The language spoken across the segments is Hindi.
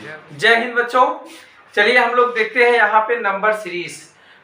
जय हिंद बच्चों। चलिए हम लोग देखते हैं यहाँ पे नंबर सीरीज।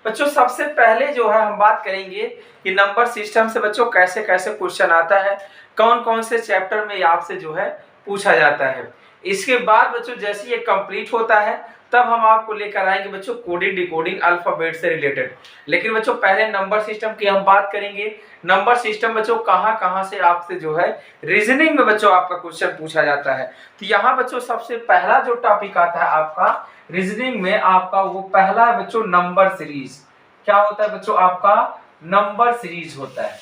बच्चों सबसे पहले जो है हम बात करेंगे कि नंबर सिस्टम से बच्चों कैसे कैसे क्वेश्चन आता है, कौन कौन से चैप्टर में आपसे जो है पूछा जाता है। इसके बाद बच्चों जैसे ये कंप्लीट होता है तब हम आपको लेकर आएंगे बच्चों कोडिंग डिकोडिंग अल्फाबेट से रिलेटेड। लेकिन बच्चों पहले नंबर सिस्टम की हम बात करेंगे। नंबर सिस्टम बच्चों कहाँ कहाँ से आपसे जो है रीजनिंग में बच्चों आपका क्वेश्चन पूछा जाता है। तो यहाँ बच्चों सबसे पहला जो टॉपिक आता है आपका रीजनिंग में, आपका वो पहला है बच्चों नंबर सीरीज। क्या होता है बच्चों? आपका नंबर सीरीज होता है।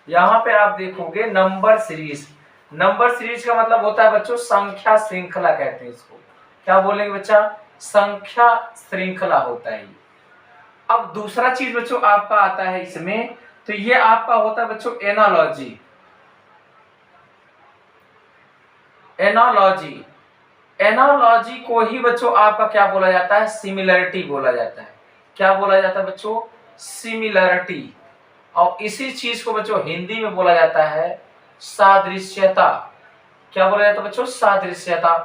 यहाँ पे आप देखोगे नंबर सीरीज। नंबर सीरीज का मतलब होता है बच्चों संख्या श्रृंखला कहते हैं इसको। क्या बोलेंगे बच्चा? संख्या श्रृंखला होता है। अब दूसरा चीज बच्चों आपका आता है इसमें, तो ये आपका होता है बच्चों एनालॉजी। एनालॉजी एनालॉजी को ही बच्चों आपका क्या बोला जाता है? सिमिलरिटी बोला जाता है। क्या बोला जाता है बच्चों? सिमिलरिटी। और इसी चीज को बच्चों हिंदी में बोला जाता है सादृश्यता। क्या बोला जाता है बच्चों? सादृश्यता।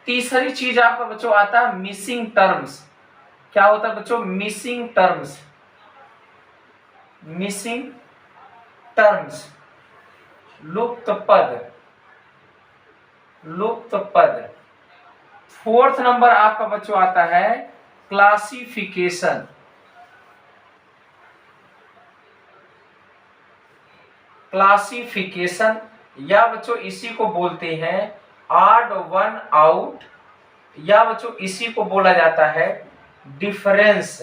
तीसरी चीज आपका बच्चों आता है मिसिंग टर्म्स। क्या होता है बच्चों? Missing terms. मिसिंग टर्म्स, लुप्त पद। लुप्त पद। फोर्थ नंबर आपका बच्चों आता है क्लासिफिकेशन। क्लासिफिकेशन या बच्चों इसी को बोलते हैं ऑड वन आउट, या बच्चों इसी को बोला जाता है डिफरेंस।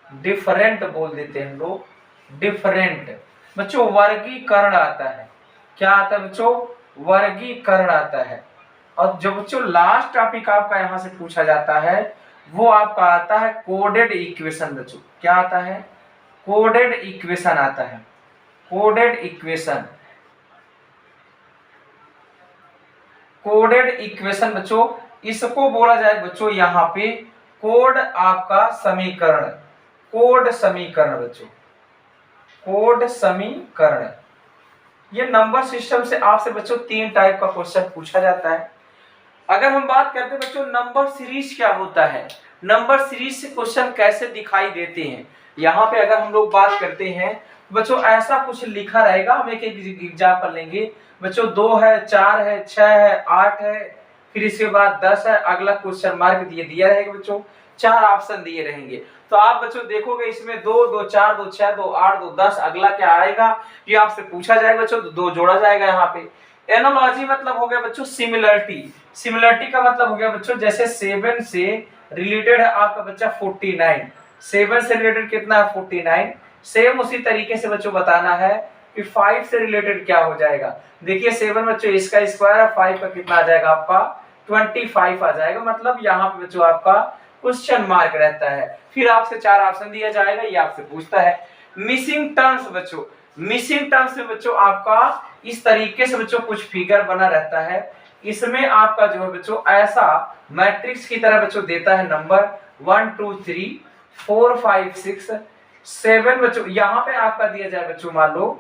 डिफरेंट बोल देते हैं हम लोग, डिफरेंट। बच्चों वर्गीकरण आता है। क्या आता है बच्चों? वर्गीकरण आता है। और जो बच्चों लास्ट टॉपिक आपका यहां से पूछा जाता है वो आपका आता है कोडेड इक्वेशन। बच्चों क्या आता है? कोडेड इक्वेशन आता है। Coded equation. कोडेड इक्वेशन बच्चों इसको बोला जाए बच्चों यहाँ पे कोड आपका समीकरण। कोड समीकरण बच्चों, कोड समीकरण। ये नंबर सिस्टम से आपसे बच्चों तीन टाइप का क्वेश्चन पूछा जाता है। अगर हम बात करते हैं बच्चों नंबर सीरीज क्या होता है, नंबर सीरीज से क्वेश्चन कैसे दिखाई देते हैं, यहाँ पे अगर हम लोग बात करते हैं बच्चों ऐसा कुछ लिखा रहेगा। हम एक एक एग्जाम्पल लेंगे बच्चों। 2 है, 4 है, 6 है, 8 है, फिर इसके बाद 10 है। अगला क्वेश्चन मार्क दिया रहेगा बच्चों, 4 ऑप्शन दिए रहेंगे। तो आप बच्चों देखोगे इसमें 2, 2, 4, 2, 6, 2, 8, 2, 10। अगला क्या आएगा ये आपसे पूछा जाएगा बच्चों, 2 जोड़ा जाएगा यहाँ पे। एनालॉजी मतलब हो गया बच्चों सिमिलरिटी। सिमिलरिटी का मतलब हो गया बच्चों जैसे 7 से रिलेटेड है आपका बच्चा 49। 7 से रिलेटेड कितना है? 49। सेम उसी तरीके से बच्चों बताना है कि 5 से रिलेटेड क्या हो जाएगा। देखिए 7 बच्चों इसका स्क्वायर है, 5 का कितना आ जाएगा आपका? 25 आ जाएगा। मतलब यहाँ पे बच्चों आपका क्वेश्चन मार्क रहता है। फिर आपसे 4 ऑप्शन दिया जाएगा, ये आपसे पूछता है। मिसिंग टर्म्स बच्चों, मिसिंग टर्म्स में बच्चों आपका इस तरीके से बच्चों कुछ फिगर बना रहता है। इसमें आपका जो है बच्चों ऐसा मैट्रिक्स की तरह बच्चों देता है नंबर 1 2 3 4 5 6 7 बच्चों। यहाँ पे आपका दिया जाए बच्चों, मान लो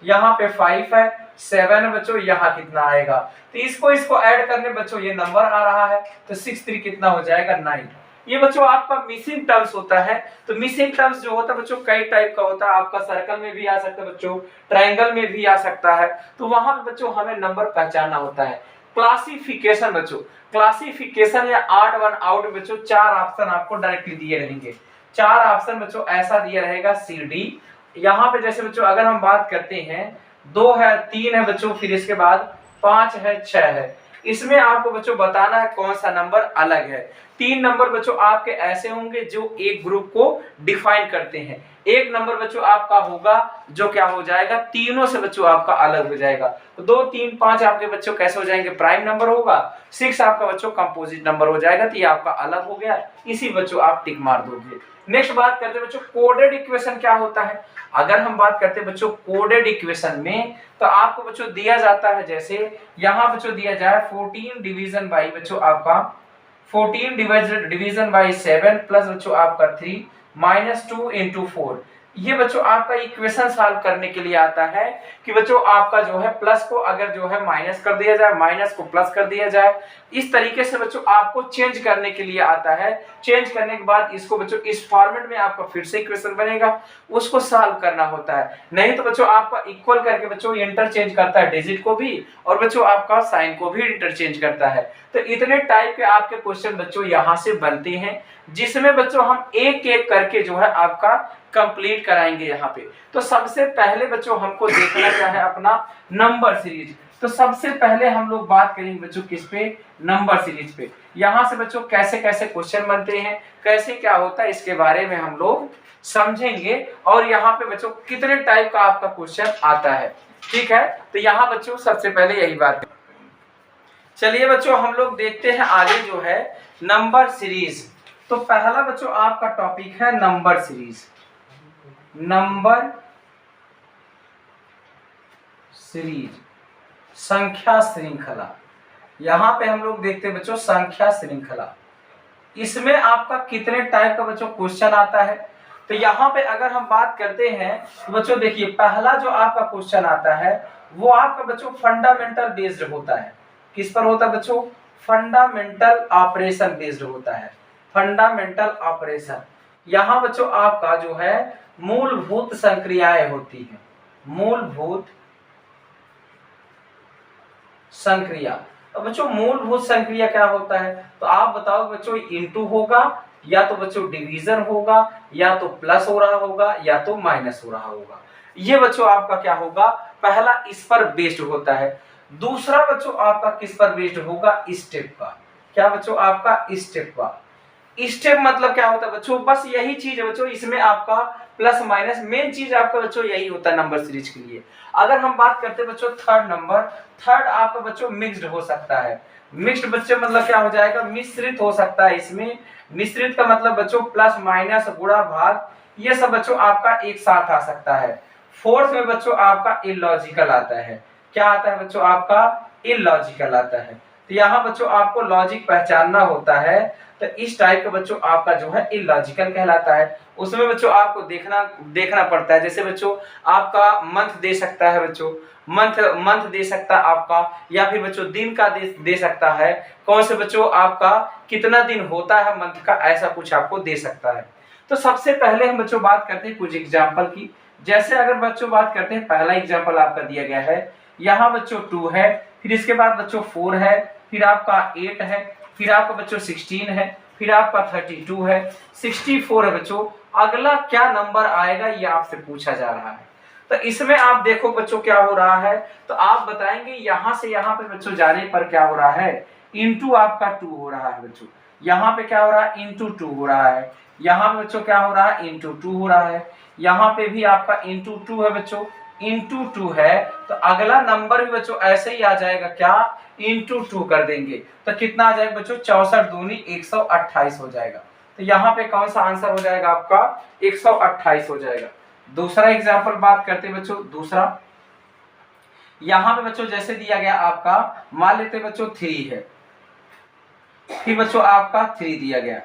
यहाँ पे 5 है, 7 है बच्चों, यहाँ कितना आएगा? तो इसको ऐड करने बच्चों ये नंबर आ रहा है, तो 6 3 कितना हो जाएगा? 9। ये बच्चों आपका मिसिंग टर्म्स होता है। तो मिसिंग टर्म्स जो होता है बच्चों कई टाइप का होता है। आपका सर्कल में भी आ सकता है बच्चों, ट्रायंगल में भी आ सकता है। तो वहां पे बच्चों हमें नंबर पहचानना होता है। क्लासिफिकेशन बच्चों, क्लासिफिकेशन या ऑड वन आउट बच्चों 4 ऑप्शन आपको डायरेक्टली दिए रहेंगे। 4 ऑप्शन बच्चों ऐसा दिया रहेगा सी डी। यहाँ पे जैसे बच्चों अगर हम बात करते हैं 2 है, 3 है बच्चों, फिर इसके बाद 5 है, 6 है। इसमें आपको बच्चों बताना है कौन सा नंबर अलग है। 3 नंबर बच्चों आपके ऐसे होंगे जो एक ग्रुप को डिफाइन करते हैं। 1 नंबर बच्चों आपका होगा जो क्या हो जाएगा? तीनों से बच्चों आपका अलग हो जाएगा। तो 2 3 5 आपके बच्चों कैसे हो जाएंगे? प्राइम नंबर होगा। 6 आपका बच्चों कंपोजिट नंबर हो जाएगा। तो ये आपका अलग हो गया, इसी बच्चों आप टिक मार दोगे। नेक्स्ट बात करते हैं बच्चों कोडेड इक्वेशन क्या होता है। अगर हम बात करते हैं बच्चों कोडेड इक्वेशन में, तो आपको बच्चों दिया जाता है जैसे यहाँ बच्चों दिया जाए 14 डिवीजन बाई बच्चों आपका 14 डिवीजन बाई 7 प्लस बच्चों आपका 3 -2 × 4। ये बच्चों आपका इक्वेशन सॉल्व करने के लिए आता है कि बच्चों आपका जो है प्लस को अगर जो है माइनस कर दिया जाए, माइनस को प्लस कर दिया जाए, इस तरीके से बच्चों आपको चेंज करने के लिए आता है। चेंज करने के बाद इसको बच्चों इस फॉर्मेट में आपका फिर से इक्वेशन बनेगा, उसको सॉल्व करना होता है। नहीं तो बच्चों आपका इक्वल करके बच्चों इंटरचेंज करता है डिजिट को भी और बच्चों आपका साइन को भी इंटरचेंज करता है। तो इतने टाइप के आपके क्वेश्चन बच्चों यहाँ से बनते हैं, जिसमें बच्चों हम एक एक करके जो है आपका कंप्लीट कराएंगे यहाँ पे। तो सबसे पहले बच्चों हमको देखना क्या है, अपना नंबर सीरीज। तो सबसे पहले हम लोग बात करेंगे बच्चों किस पे, नंबर सीरीज पे। यहाँ से बच्चों कैसे कैसे क्वेश्चन बनते हैं, कैसे क्या होता है, इसके बारे में हम लोग समझेंगे। और यहाँ पे बच्चों कितने टाइप का आपका क्वेश्चन आता है, ठीक है। तो यहाँ बच्चों सबसे पहले यही बात है। चलिए बच्चों हम लोग देखते हैं आगे जो है नंबर सीरीज। तो पहला बच्चों आपका टॉपिक है नंबर सीरीज। नंबर सीरीज, संख्या श्रृंखला। यहां पे हम लोग देखते हैं बच्चों संख्या श्रृंखला। इसमें आपका कितने टाइप का बच्चों क्वेश्चन आता है। तो यहाँ पे अगर हम बात करते हैं तो बच्चों देखिए पहला जो आपका क्वेश्चन आता है वो आपका बच्चों फंडामेंटल बेस्ड होता है। किस पर होता है बच्चों, फंडामेंटल ऑपरेशन बेस्ड होता है। फंडामेंटल ऑपरेशन, यहाँ बच्चों आपका जो है मूलभूत संक्रियाएं होती हैं। मूलभूत संक्रिया। तो बच्चों मूलभूत संक्रिया क्या होता है, तो आप बताओ बच्चों, इनटू होगा या तो बच्चों डिवीजन होगा या तो प्लस हो रहा होगा या तो माइनस हो रहा होगा। ये बच्चों आपका क्या होगा, पहला इस पर बेस्ड होता है। दूसरा बच्चों आपका किस पर बेस्ड होगा, स्टेप का। क्या बच्चों आपका स्टेप का। स्टेप मतलब क्या होता है बच्चों, बस यही चीज है बच्चों, इसमें आपका प्लस माइनस मेन चीज आपका बच्चों यही होता है नंबर सीरीज के लिए। अगर हम बात करते हैं बच्चों थर्ड नंबर, थर्ड आपका बच्चों मिक्स्ड हो सकता है। मिक्स्ड बच्चों मतलब क्या हो जाएगा, मिश्रित हो सकता है। इसमें मिश्रित का मतलब बच्चों प्लस माइनस गुणा भाग ये सब बच्चों आपका एक साथ आ सकता है। फोर्थ में बच्चों आपका इलॉजिकल आता है। क्या आता है बच्चों आपका, इलॉजिकल आता है। तो यहाँ बच्चों आपको लॉजिक पहचानना होता है। तो इस टाइप का बच्चों आपका जो है इलॉजिकल कहलाता है। उसमें बच्चों आपको देखना पड़ता है। जैसे बच्चों आपका मंथ दे सकता है बच्चों, मंथ दे सकता है आपका, या फिर बच्चों दिन का दे सकता है। कौन से बच्चों आपका कितना दिन होता है मंथ का, ऐसा कुछ आपको दे सकता है। तो सबसे पहले हम बच्चों बात करते हैं कुछ एग्जाम्पल की। जैसे अगर बच्चों बात करते हैं, पहला एग्जाम्पल आपका दिया गया है, यहाँ बच्चों 2 है, फिर इसके बाद बच्चों 4 है, फिर आपका 8 है, फिर आपका बच्चों 16 है, फिर आपका 32 है, 64 है बच्चों। अगला क्या नंबर आएगा ये आपसे पूछा जा रहा है। तो इसमें आप देखो बच्चों क्या हो रहा है, तो आप बताएंगे यहाँ से यहाँ पे बच्चों जाने पर क्या हो रहा है, इंटू आपका 2 हो रहा है बच्चों। यहाँ पे क्या हो रहा है, इंटू 2 हो रहा है। यहाँ पे बच्चों क्या हो रहा है, इंटू 2 हो रहा है। यहाँ पे भी आपका इंटू 2 है बच्चों, इंटू 2 है। तो अगला नंबर भी बच्चों ऐसे ही आ जाएगा, क्या, इंटू 2 कर देंगे तो कितना आ जाएगा बच्चों, 64 दूनी 128 हो जाएगा। तो यहाँ पे कौन सा आंसर हो जाएगा आपका, 128 हो जाएगा। दूसरा एग्जाम्पल बात करते हैं बच्चों, दूसरा यहाँ पे बच्चों जैसे दिया गया आपका, मान लेते बच्चों 3 है, फिर बच्चों आपका 3 दिया गया,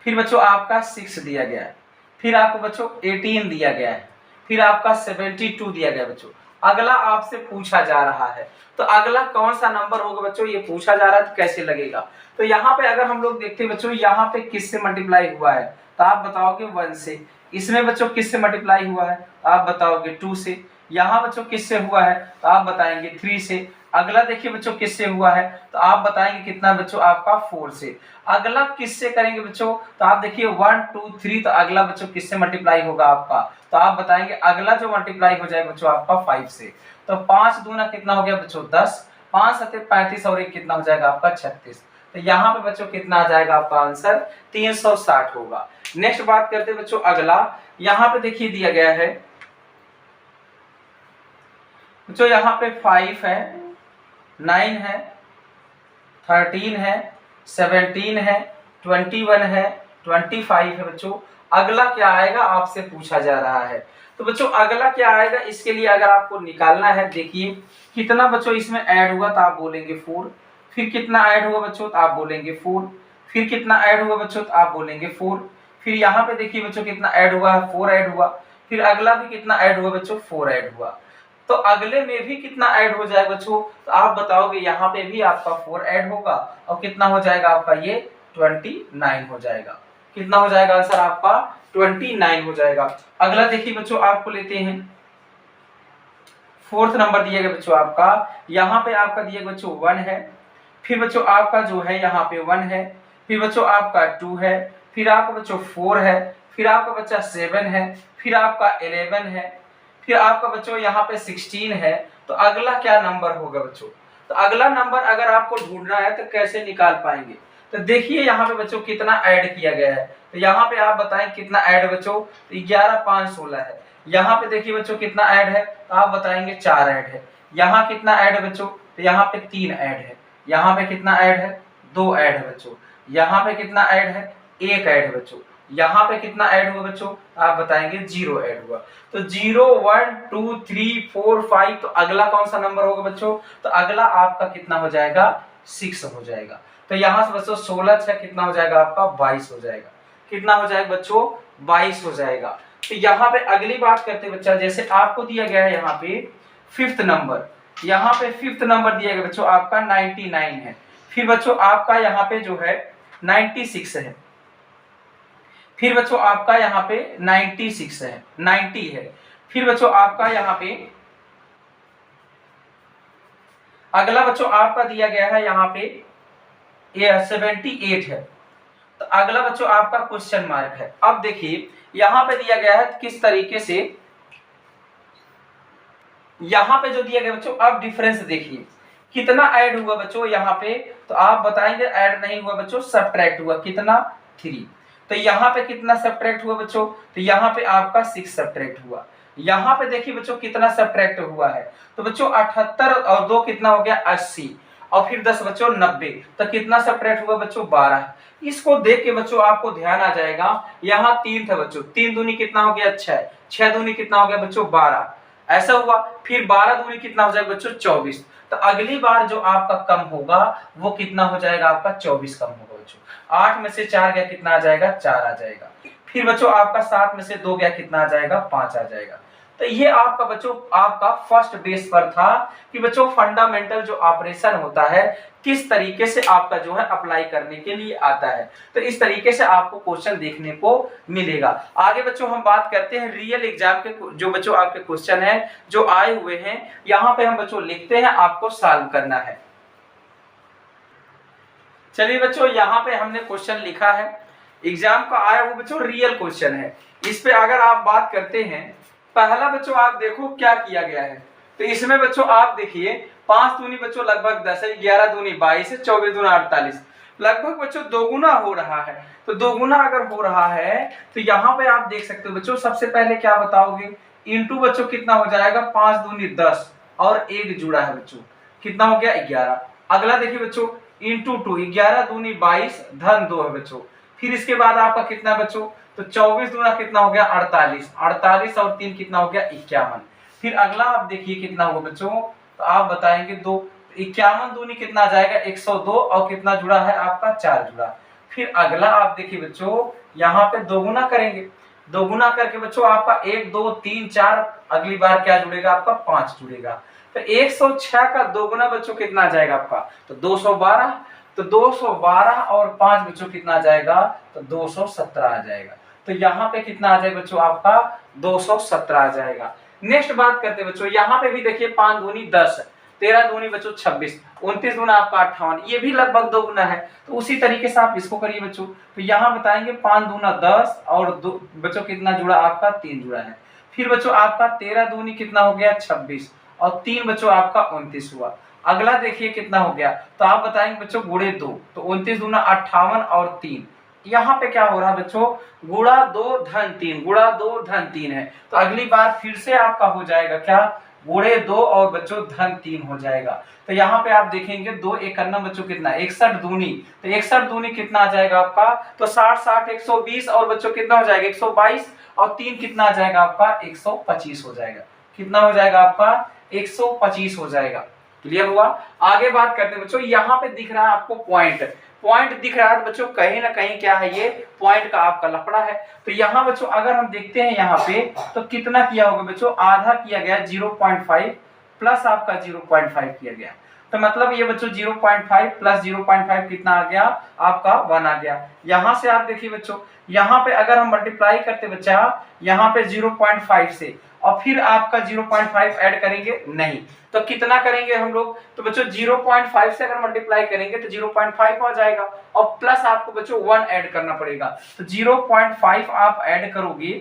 फिर बच्चों आपका 6 दिया गया है, फिर आपको बच्चों 18 दिया गया है, फिर आपका 72 दिया गया बच्चों। अगला आपसे पूछा जा रहा है, तो अगला कौन सा नंबर होगा बच्चों, ये पूछा जा रहा है तो कैसे लगेगा। तो यहाँ पे अगर हम लोग देखते हैं बच्चों, यहाँ पे किससे मल्टीप्लाई हुआ है, तो आप बताओगे 1 से। इसमें बच्चों किससे मल्टीप्लाई हुआ है, तो आप बताओगे 2 से। यहाँ बच्चों किससे हुआ है, तो आप बताएंगे 3 से। अगला देखिए बच्चों किससे हुआ है, तो आप बताएंगे कितना बच्चों आपका 4 से। अगला किससे करेंगे बच्चों, तो आप देखिए 1 2 3, तो अगला बच्चों किससे मल्टीप्लाई होगा आपका, तो आप बताएंगे अगला जो मल्टीप्लाई हो जाएगा बच्चों आपका 5 से। तो 5 दूना कितना हो गया बच्चों 10, 5 सते 35 और 1 कितना हो जाएगा आपका 36। तो यहाँ पे बच्चों कितना आ जाएगा आपका आंसर, 360 होगा। नेक्स्ट बात करते हैं बच्चों अगला, यहाँ पे देखिए दिया गया है बच्चों, यहाँ पे 5 है, 9 है, 13 है, 17 है, 21 है, 25 है बच्चों। अगला क्या आएगा आपसे पूछा जा रहा है। तो बच्चों अगला क्या आएगा, इसके लिए अगर आपको निकालना है, देखिए कितना बच्चों इसमें ऐड हुआ, तो आप बोलेंगे 4। फिर कितना ऐड हुआ बच्चों, तो आप बोलेंगे 4। फिर कितना ऐड हुआ बच्चों, तो आप बोलेंगे 4। फिर यहाँ पे देखिए बच्चों कितना ऐड हुआ है, 4 ऐड हुआ। फिर अगला भी कितना ऐड हुआ बच्चों, 4 ऐड हुआ। तो अगले में भी कितना ऐड हो जाएगा बच्चों, तो आप बताओगे यहाँ पे भी आपका 4 ऐड होगा और कितना हो जाएगा आपका ये 29 हो जाएगा। कितना हो जाएगा आंसर आपका 29 हो जाएगा। अगला देखिए बच्चों आपको लेते हैं, 4th नंबर दिया गया बच्चों आपका, यहाँ पे आपका दिया गया बच्चों 1 है। फिर बच्चों आपका जो है यहाँ पे 1 है। फिर बच्चों आपका 2 है। फिर आपका बच्चों 4 है। फिर आपका बच्चा 7 है। फिर आपका 11 है। फिर आपका बच्चों यहाँ पे 16 है। तो अगला क्या नंबर होगा बच्चों, तो अगला नंबर अगर आपको ढूंढना है तो कैसे निकाल पाएंगे, तो देखिए यहाँ पे बच्चों कितना ऐड किया गया है। तो यहाँ पे आप बताएं कितना ऐड बच्चों, तो 11 5 16 है। यहाँ पे देखिए बच्चों कितना ऐड है, तो आप बताएंगे 4 ऐड है। यहाँ कितना ऐड है बच्चों, तो यहाँ पे 3 ऐड है। यहाँ पे कितना ऐड है, 2 ऐड है बच्चों। यहाँ पे कितना ऐड है, 1 ऐड है बच्चों। यहाँ पे कितना ऐड हुआ बच्चों, आप बताएंगे 0 ऐड हुआ। तो 0 1 2 3 4 5, तो अगला कौन सा नंबर होगा बच्चों, तो अगला आपका कितना हो जाएगा, 6 हो जाएगा। तो यहाँ से बच्चों 16 6 कितना हो जाएगा आपका 22 हो जाएगा। कितना हो जाएगा बच्चों 22 हो जाएगा। तो यहाँ पे अगली बात करते हैं बच्चा, जैसे आपको दिया गया है यहाँ पे 5th नंबर, यहाँ पे 5th नंबर दिया गया बच्चों आपका 99 है। फिर बच्चों आपका यहाँ पे जो है 96 है। फिर बच्चों आपका यहाँ पे 96 है, 90 है। फिर बच्चों आपका यहाँ पे अगला बच्चों आपका दिया गया है यहाँ पे 78 है। तो अगला बच्चों आपका क्वेश्चन मार्क है। अब देखिए यहाँ पे दिया गया है किस तरीके से, यहाँ पे जो दिया गया बच्चों, अब डिफरेंस देखिए कितना ऐड हुआ बच्चों यहाँ पे, तो आप बताएंगे ऐड नहीं हुआ बच्चों, सब्ट्रैक्ट हुआ। कितना 3। तो यहाँ पे कितना सब्ट्रैक्ट हुआ बच्चों, तो यहाँ पे आपका 6 सब्ट्रैक्ट हुआ। यहाँ पे देखिए बच्चों कितना सब्ट्रैक्ट हुआ है, तो बच्चों 78 और 2 कितना हो गया 80, और फिर 10 बच्चों 90। तो कितना सब्ट्रैक्ट हुआ बच्चों 12। इसको देख के बच्चों आपको ध्यान आ जाएगा, यहाँ 3 था बच्चों, 3 दूनी कितना हो गया 6, 6 दूनी कितना हो गया बच्चों 12, ऐसा हुआ। फिर 12 दूनी कितना हो जाएगा बच्चों 24। तो अगली बार जो आपका कम होगा वो कितना हो जाएगा आपका 24 कम होगा बच्चों। 8 में से 4 गया कितना आ जाएगा 4 आ जाएगा। फिर बच्चों आपका 7 में से 2 गया कितना आ जाएगा 5 आ जाएगा। तो ये आपका बच्चों आपका फर्स्ट बेस पर था कि बच्चों फंडामेंटल जो ऑपरेशन होता है किस तरीके से आपका जो है अप्लाई करने के लिए आता है। तो इस तरीके से आपको क्वेश्चन देखने को मिलेगा। आगे बच्चों हम बात करते हैं रियल एग्जाम के, जो बच्चों आपके क्वेश्चन है जो आए हुए हैं, यहाँ पे हम बच्चों लिखते हैं, आपको सॉल्व करना है। चलिए बच्चों यहाँ पे हमने क्वेश्चन लिखा है, एग्जाम का आया वो बच्चों रियल क्वेश्चन है। इस पे अगर आप बात करते हैं, पहला बच्चों आप देखो क्या किया गया है। तो इसमें बच्चों आप देखिए 5 दूनी बच्चों लगभग 10 है, 11 दूनी 22 है, 24 दूना 48, लगभग बच्चों दोगुना हो रहा है। तो दोगुना अगर हो रहा है तो यहाँ पे आप देख सकते हो बच्चों, सबसे पहले क्या बताओगे, इंटू बच्चों कितना हो जाएगा 5 दूनी 10 और 1 जुड़ा है बच्चों, कितना हो गया 11। अगला देखिए बच्चों इंटू 2, 11 दूनी 22 धन 2 है बच्चों। फिर इसके बाद आपका कितना बच्चों, तो 24 दूना कितना हो गया 48, 48 और 3 कितना हो गया 51। फिर अगला आप देखिए कितना होगा बच्चों, तो आप बताएंगे 2, 51 दूनी कितना आ जाएगा 102 और कितना जुड़ा है आपका 4 जुड़ा। फिर अगला आप देखिए बच्चों यहाँ पे दोगुना करेंगे, दोगुना करके बच्चों आपका 1 2 3 4, अगली बार क्या जुड़ेगा आपका 5 जुड़ेगा। तो 106 का दोगुना बच्चों कितना आ जाएगा आपका, तो 212। तो 212 और 5 बच्चों कितना आ जाएगा, तो 217 आ जाएगा। तो यहाँ पे कितना आ जाएगा बच्चों आपका 217 आ जाएगा। नेक्स्ट बात करते हैं बच्चों, यहाँ पे भी देखिए 5 दूनी 10, 13 दूनी बच्चों 26, 29 दूना आपका 58, ये भी लगभग दोगुना है। तो उसी तरीके से आप इसको करिए बच्चों। तो यहाँ बताएंगे 5 दूना 10 और बच्चों कितना जुड़ा आपका 3 जुड़ा है। फिर बच्चों आपका 13 दूनी कितना हो गया 26 और 3 बच्चों आपका 29 हुआ। अगला देखिए कितना हो गया, तो आप बताएंगे बच्चों गुणे 2, तो 29 दूना 58 और 3, यहाँ पे क्या हो रहा है बच्चों, गुणा 2 धन 3, गुणा 2 धन 3 है। तो अगली बार फिर से आपका हो जाएगा क्या, गुणे 2 और बच्चों धन 3 हो जाएगा। तो यहाँ पे आप देखेंगे 2 51 बच्चों कितना 61 दूनी, तो 61 दूनी कितना आ जाएगा आपका, तो 60 60 120 और बच्चों कितना हो जाएगा 122 और 3 कितना आ जाएगा आपका 125 हो जाएगा। कितना हो जाएगा आपका 125 हो जाएगा। क्लियर हुआ। आगे बात करते हैं बच्चों, यहाँ पे दिख रहा है आपको पॉइंट, पॉइंट दिख रहा है बच्चों, कहीं ना कहीं क्या है, ये पॉइंट का आपका लफड़ा है। तो यहाँ बच्चों अगर हम देखते हैं यहाँ पे तो कितना किया होगा बच्चों, आधा किया गया 0.5 प्लस आपका 0.5 किया गया। तो मतलब ये बच्चों 0.5 प्लस 0.5 कितना आ गया आपका 1 आ गया। यहां से आप देखिए बच्चों, यहाँ पे अगर हम मल्टीप्लाई करते बच्चा यहाँ पे 0.5 से और फिर आपका 0.5 ऐड करेंगे नहीं, तो कितना करेंगे हम लोग, तो बच्चों 0.5 से अगर मल्टीप्लाई करेंगे तो 0.5 आ जाएगा और प्लस आपको बच्चों 1 ऐड करना पड़ेगा। तो 0.5 आप ऐड करोगे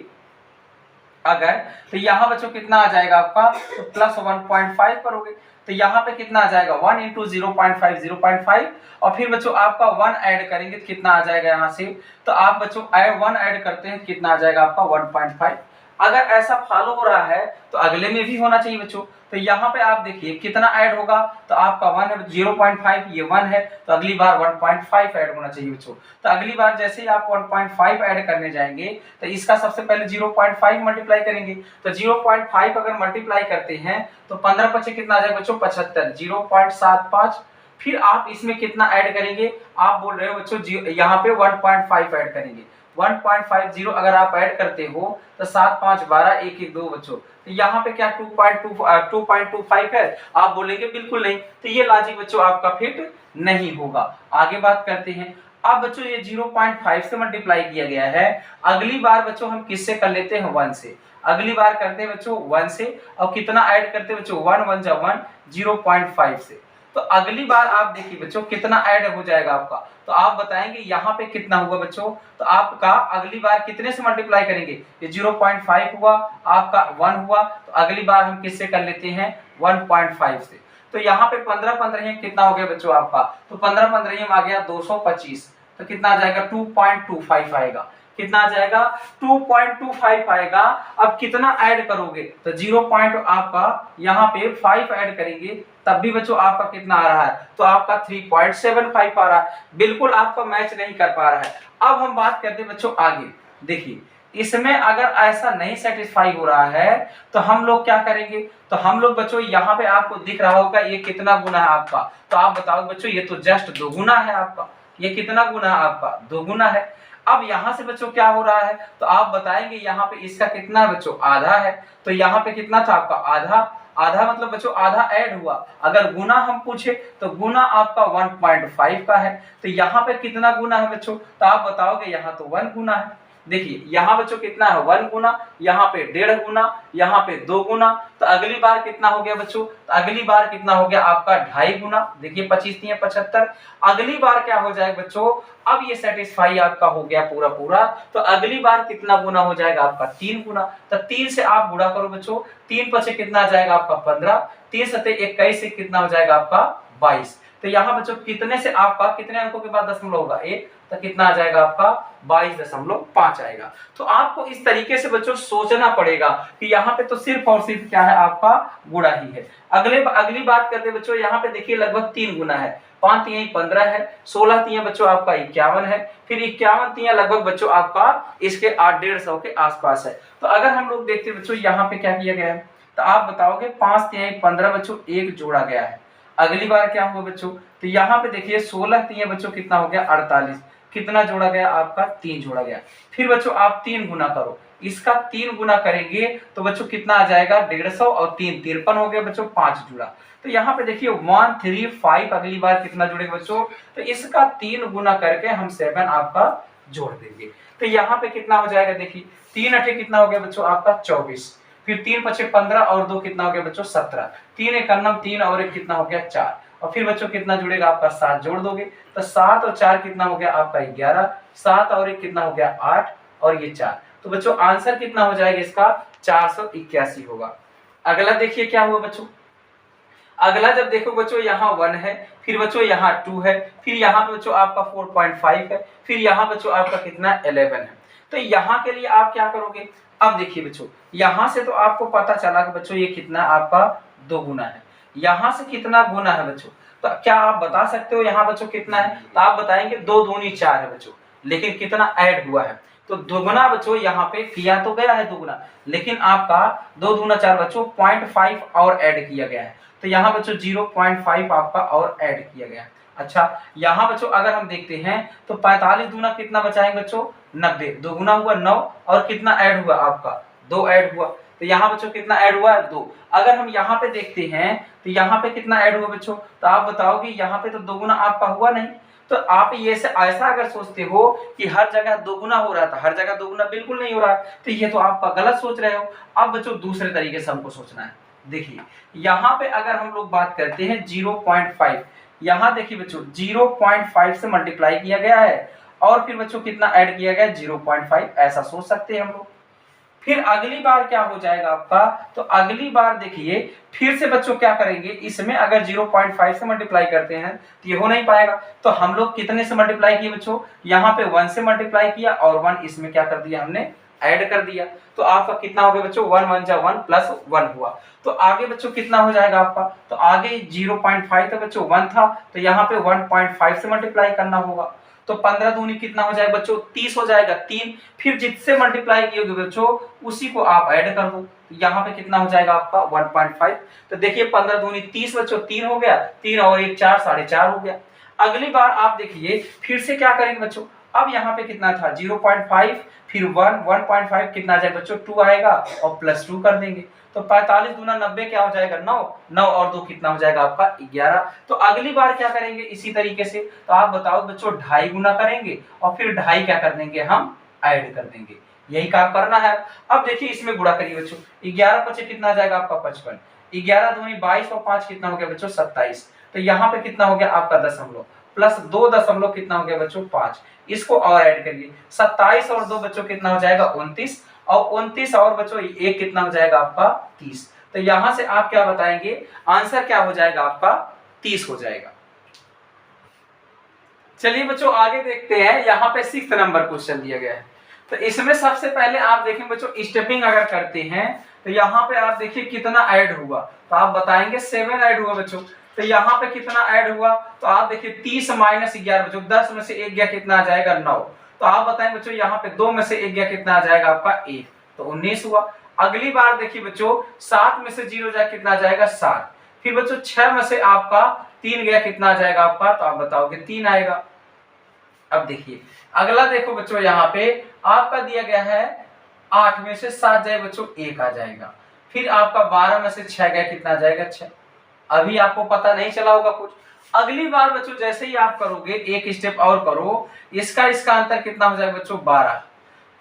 अगर, तो यहाँ बच्चों कितना आ जाएगा आपका, तो प्लस 1.5 करोगे तो यहाँ पे कितना आ जाएगा 1 इंटू 0.5 0.5 और फिर बच्चों आपका 1 ऐड करेंगे तो कितना आ जाएगा यहाँ से, तो आप बच्चों 1 ऐड करते हैं कितना आ जाएगा आपका 1.5। अगर ऐसा फॉलो हो रहा है तो अगले में भी होना चाहिए बच्चों। तो यहाँ पे आप देखिए कितना ऐड होगा, तो आपका 1 है 0.5, ये 1 है तो अगली बार 1.5 ऐड होना चाहिए बच्चों। तो अगली बार जैसे ही आप 1.5 ऐड करने जाएंगे तो इसका सबसे पहले 0.5 मल्टीप्लाई करेंगे। तो 0.5 अगर मल्टीप्लाई करते हैं तो 15 पचे कितना आ जाएगा बच्चों 75, 0.75। फिर आप इसमें कितना ऐड करेंगे, आप बोल रहे हो बच्चों यहाँ पे 1.5 ऐड करेंगे। 1.50 अगर आप ऐड करते हो तो 7 5 12 1 1 2 बच्चों, तो यहाँ पे क्या 2.25 है, आप बोलेंगे बिल्कुल नहीं, तो ये लॉजिक बच्चों आपका फिट नहीं होगा। आगे बात करते हैं। अब बच्चों ये 0.5 से मल्टीप्लाई किया गया है, अगली बार बच्चों हम किससे कर लेते हैं 1 से, अगली बार करते हैं बच्चों 1 से और कितना ऐड करते हैं बच्चों 1 1 जा 1 0.5 से। तो अगली बार आप देखिए बच्चों कितना ऐड हो जाएगा आपका, तो आप बताएंगे यहाँ पे कितना हुआ बच्चों, तो आपका अगली बार कितने से मल्टीप्लाई करेंगे, ये 0.5 हुआ, आपका 1 हुआ, तो अगली बार हम किससे कर लेते हैं 1.5 से। तो यहाँ पे 15 15 कितना हो गया बच्चों आपका, तो 15 15 आ गया 225, तो कितना आ जाएगा 2.25 आएगा, कितना आ जाएगा 2.25 आएगा। अब कितना ऐड करोगे, तो 0 पॉइंट आपका यहाँ पे 5 ऐड करेंगे तब भी बच्चों आपका कितना आ रहा है, तो आपका 3.75 आ रहा है, बिल्कुल आपका मैच नहीं कर पा रहा है। अब हम बात करते हैं बच्चों आगे, देखिए इसमें अगर ऐसा नहीं सेटिस्फाई हो रहा है तो हम लोग क्या करेंगे, तो हम लोग बच्चों यहाँ पे आपको दिख रहा होगा ये कितना गुना है आपका, तो आप बताओ बच्चों ये तो जस्ट 2 गुना है आपका, ये कितना गुना है आपका 2 गुना है। अब यहाँ से बच्चों क्या हो रहा है, तो आप बताएंगे यहाँ पे इसका कितना बच्चों आधा है, तो यहाँ पे कितना था आपका आधा, आधा मतलब बच्चों आधा ऐड हुआ। अगर गुना हम पूछे तो गुना आपका 1.5 का है, तो यहाँ पे कितना गुना है बच्चों, तो आप बताओगे यहाँ तो 1 गुना है। देखिए यहाँ बच्चों कितना है 1 गुना, यहाँ पे 1.5 गुना, यहाँ पे 2 गुना, तो अगली बार कितना हो गया बच्चों, तो अगली बार कितना हो गया आपका 2.5 गुना। देखिए 25 3 75, अगली बार क्या हो जाएगा बच्चों, अब ये सेटिस्फाई आपका हो गया पूरा पूरा, तो अगली बार कितना गुना हो जाएगा आपका 3 गुना। तो 3 से आप गुणा करो बच्चों, 3 पचे कितना आ जाएगा आपका 15, 3 सते 21 से कितना हो जाएगा आपका 22। तो यहाँ बच्चों कितने से आपका कितने अंकों के बाद दशमलव होगा 1, तो कितना आ जाएगा आपका 22.5 आएगा। तो आपको इस तरीके से बच्चों सोचना पड़ेगा कि यहाँ पे तो सिर्फ और सिर्फ क्या है आपका गुणा ही है। अगली बात करते बच्चों, यहाँ पे देखिए लगभग 3 गुना है, 5 3 15 है, 16 3 बच्चों आपका 51 है, फिर 51 3 लगभग बच्चों आपका इसके 850 के आसपास है। तो अगर हम लोग देखते बच्चों यहाँ पे क्या किया गया है, तो आप बताओगे 5 3 15 बच्चों एक जोड़ा गया है। अगली बार क्या हुआ बच्चों, तो यहाँ पे देखिए 16 3 बच्चों कितना हो गया 48, कितना जोड़ा गया आपका 3 जोड़ा गया। फिर बच्चों आप 3 गुना करो, इसका 3 गुना करेंगे तो बच्चों कितना आ जाएगा 150 और 3 53 हो गया बच्चों 5 जुड़ा। तो यहाँ पे देखिए 135 अगली बार कितना जुड़ेगा बच्चों, तो इसका 3 गुना करके हम 7 आपका जोड़ देंगे। तो यहाँ पे कितना हो जाएगा, देखिए 3 अठे कितना हो गया बच्चों आपका 24, फिर 3 पचे 15 और 2 कितना हो गया बच्चों 17, 3 एक 3 और 1 कितना हो गया 4, और फिर बच्चों कितना जुड़ेगा आपका 7 जोड़ दोगे तो 7 और 4 कितना हो गया आपका 11, 7 और 1 कितना हो गया 8 और ये 4। तो बच्चों आंसर कितना हो जाएगा इसका 481 होगा। अगला देखिए क्या हुआ बच्चों, अगला जब देखो बच्चों यहाँ 1 है, फिर बच्चों यहाँ 2 है, फिर यहाँ पे बच्चों आपका 4.5 है, फिर यहाँ बच्चों आपका कितना 11 है। तो यहाँ के लिए आप क्या करोगे, अब देखिए बच्चों यहाँ से तो आपको पता चला कि बच्चों ये कितना आपका 2 गुना है, यहाँ से कितना गुना है बच्चों, तो क्या आप बता सकते हो यहाँ बच्चों कितना है, तो आप बताएंगे 2 दूनी 4 है बच्चों, लेकिन कितना ऐड हुआ है, तो 2 गुना बच्चों यहाँ पे किया तो गया है 2 गुना, लेकिन आपका 2 दूना 4 बच्चों 0.5 और ऐड किया गया है, तो यहाँ बच्चों 0.5 आपका और ऐड किया गया है। अच्छा, यहाँ बच्चों अगर हम देखते हैं तो 45 दूना कितना बचाएंगे बच्चों 90, 2 गुना हुआ 9 और कितना ऐड हुआ आपका 2 ऐड हुआ, तो यहाँ बच्चों कितना ऐड हुआ 2। अगर हम यहाँ पे देखते हैं तो यहाँ पे कितना ऐड हुआ बच्चों, तो आप बताओ कि यहाँ पे तो 2 गुना आपका हुआ नहीं। तो आप ये से ऐसा अगर सोचते हो कि हर जगह 2 गुना हो रहा था, हर जगह 2 गुना बिल्कुल नहीं हो रहा, तो ये तो आपका गलत सोच रहे हो। अब बच्चों दूसरे तरीके से हमको सोचना है। देखिए यहाँ पे अगर हम लोग बात करते हैं 0.5, यहाँ देखिए बच्चों 0.5 से मल्टीप्लाई किया गया है और फिर बच्चों कितना ऐड किया गया 0.5, ऐसा सोच सकते हैं हम लोग। फिर अगली बार क्या हो जाएगा आपका, तो अगली बार देखिए फिर से बच्चों क्या करेंगे, इसमें अगर 0.5 से मल्टीप्लाई करते हैं तो ये हो नहीं पाएगा, तो हम लोग कितने से मल्टीप्लाई किए बच्चों, यहाँ पे 1 से मल्टीप्लाई किया और 1 इसमें क्या कर दिया हमने ऐड कर दिया, तो आपका कितना हो गया बच्चों 1 1 जा 1 प्लस 1 हुआ। तो आगे बच्चों कितना हो जाएगा आपका, तो आगे 0.5 था बच्चों 1 था, तो यहाँ पे 1.5 से मल्टीप्लाई करना होगा, तो 15 दूनी कितना हो जाएगा बच्चों 30 हो जाएगा 3, फिर जिससे मल्टीप्लाई किए बच्चों उसी को आप ऐड कर दो, यहाँ पे कितना हो जाएगा आपका 1.5। तो देखिए 15 दूनी 30 बच्चों 3 हो गया, 3 और 1 4, 4.5 हो गया। अगली बार आप देखिए फिर से क्या करेंगे बच्चों, अब यहाँ पे कितना था 0.5 फिर 1 1.5 कितना आ जाएगा बच्चों 2 आएगा और प्लस 2 कर देंगे, तो 45 दूना 90 क्या हो जाएगा 9, 9 और 2 कितना हो जाएगा आपका 11। तो अगली बार क्या करेंगे इसी तरीके से, तो आप बताओ बच्चों 2.5 गुना करेंगे और फिर 2.5 क्या कर देंगे हम ऐड कर देंगे, यही काम करना है। अब देखिए इसमें गुणा करिए बच्चों, 11 पचे कितना आ जाएगा आपका 55, 11 दूनी 22 और 5 कितना हो गया बच्चों 27, तो यहाँ पे कितना हो गया आपका दशमलव प्लस 2 दशमलव कितना हो गया बच्चों 5, इसको और ऐड करिए 27 और 2 बच्चों कितना हो जाएगा 29 और 29 और बच्चों एक कितना हो जाएगा आपका 30, तो यहां से आप क्या बताएंगे आंसर क्या हो जाएगा आपका 30 हो जाएगा। चलिए बच्चों आगे देखते हैं, यहाँ पे 6 नंबर क्वेश्चन दिया गया है, तो इसमें सबसे पहले आप देखें बच्चों स्टेपिंग अगर करते हैं तो यहाँ पे आप देखिए कितना ऐड हुआ, तो आप बताएंगे 7 ऐड हुआ बच्चों, तो यहाँ पे कितना ऐड हुआ, तो आप देखिए 30 माइनस 11 बच्चों 10 में से 1 गया कितना आ जाएगा 9, तो आप बताएं बच्चों यहाँ पे 2 में से 1 गया कितना आ जाएगा आपका 1, तो 19 हुआ। अगली बार देखिए बच्चों 7 में से 0 जाए कितना आ जाएगा 7, फिर बच्चों 6 में से आपका 3 गया कितना आ जाएगा आपका, तो आप बताओगे 3 आएगा। अब देखिए अगला देखो बच्चों यहाँ पे आपका दिया गया है 8 में से 7 जाए बच्चों 1 आ जाएगा, फिर आपका 12 में से 6 गया कितना आ जाएगा 6, अभी आपको पता नहीं चला होगा कुछ। अगली बार बच्चों जैसे ही आप करोगे एक स्टेप और करो, इसका अंतर कितना हो जाएगा बच्चों 12,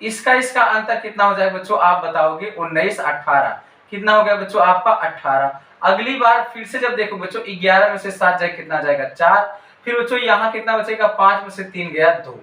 इसका अंतर कितना हो जाएगा बच्चों आप बताओगे 19 18, कितना हो गया बच्चों आपका 18। अगली बार फिर से जब देखो बच्चों 11 में से 7 जाए कितना आ जाएगा 4, फिर बच्चों यहाँ कितना बचेगा 5 में से 3 गया 2।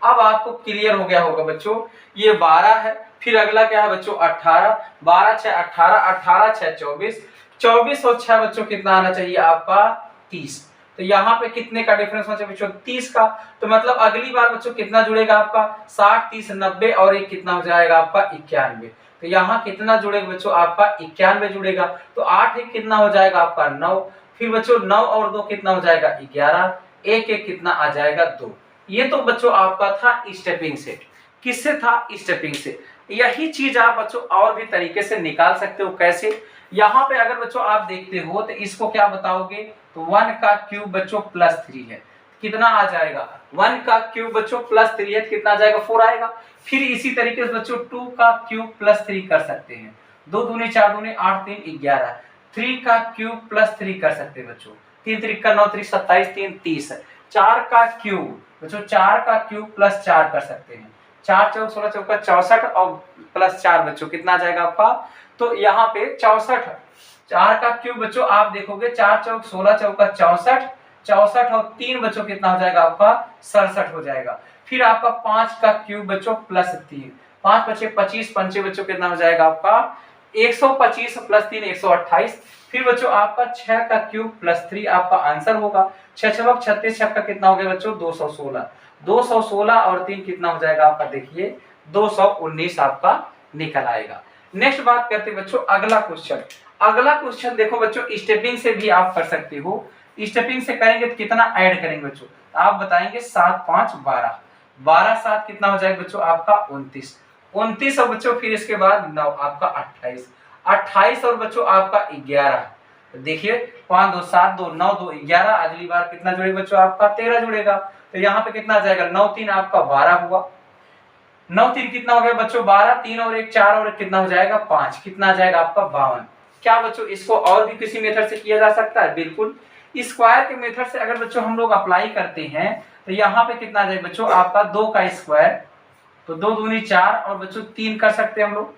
अब आपको क्लियर हो गया होगा बच्चों ये 12 है, फिर अगला क्या है बच्चों 18, 12 6 18, 18 6 24, 24 और 6 बच्चों कितना आना चाहिए आपका 30, तो यहाँ पे कितने का डिफरेंस होना चाहिए बच्चों 30 का, तो मतलब अगली बार बच्चों कितना जुड़ेगा आपका 60 30 90 और एक कितना हो जाएगा आपका 91, तो यहाँ कितना जुड़ेगा बच्चों आपका 91 जुड़ेगा, तो 8 एक कितना हो जाएगा आपका 9, फिर बच्चों 9 और 2 कितना हो जाएगा 11, एक एक कितना आ जाएगा 2। ये तो बच्चों आपका था स्टेपिंग सेट, किससे था स्टेपिंग से। यही चीज आप बच्चों और भी तरीके से निकाल सकते हो, कैसे, यहाँ पे अगर बच्चों आप देखते हो तो इसको क्या बताओगे, तो 1 का क्यूब बच्चों प्लस 3 है, कितना आ जाएगा 1 का क्यूब बच्चों प्लस 3 है, कितना आ जाएगा 4 आएगा। फिर इसी तरीके से बच्चों 2 का क्यूब प्लस 3 कर सकते हैं, 2 दूनी 4 दूनी 8 3 11, 3 का क्यूब प्लस 3 कर सकते हैं बच्चों, 3 3 का 9 3 27 3 30, 4 का क्यूब बच्चों 4 का क्यूब प्लस 4 कर सकते हैं, 4 चौक 16 चौका 64 और प्लस 4 बच्चों कितना आ जाएगा आपका, तो यहाँ पे 64, 4 का क्यूब बच्चों आप देखोगे 4 चौक 16 चौका 64, 64 और 3 बच्चों कितना हो जाएगा आपका 67 हो जाएगा। फिर आपका 5 का क्यूब बच्चों प्लस 3, 5 बचे 25, पंचे बच्चों कितना हो जाएगा आपका 125 प्लस 3 128, फिर बच्चों आपका 6 का क्यूब प्लस 3 आपका आंसर होगा, 6 6 36 6 का कितना हो गया बच्चों 216, 216 और 3 कितना हो जाएगा आपका देखिए 219 आपका निकल आएगा। नेक्स्ट बात करते हैं बच्चों अगला क्वेश्चन, अगला क्वेश्चन देखो बच्चों स्टेपिंग से भी आप कर सकते हो, स्टेपिंग से करेंगे तो कितना ऐड करेंगे बच्चों, आप बताएंगे 7 5 12, 12 7 कितना हो जाएगा बच्चों आपका 29, 29 और बच्चों फिर इसके बाद 9 आपका 28, 28 और बच्चों आपका 11, देखिए 5 2 7 2 9 2 11, अगली बार कितना जुड़ेगा बच्चों आपका 13 जुड़ेगा। तो यहाँ पे कितना आ जाएगा 9 3 आपका 12 हुआ, 9 3 कितना हो गया बच्चों 12, 3 और 1 4 और 1 कितना हो जाएगा 5, कितना आ जाएगा आपका 52। क्या बच्चों इसको और भी किसी मेथड से किया जा सकता है? बिल्कुल, स्क्वायर के मेथड से अगर बच्चों हम लोग अप्लाई करते हैं तो यहाँ पे कितना आ जाएगा बच्चों आपका 2 का स्क्वायर, तो 2 दूनी 4 और बच्चों 3 कर सकते हैं हम लोग,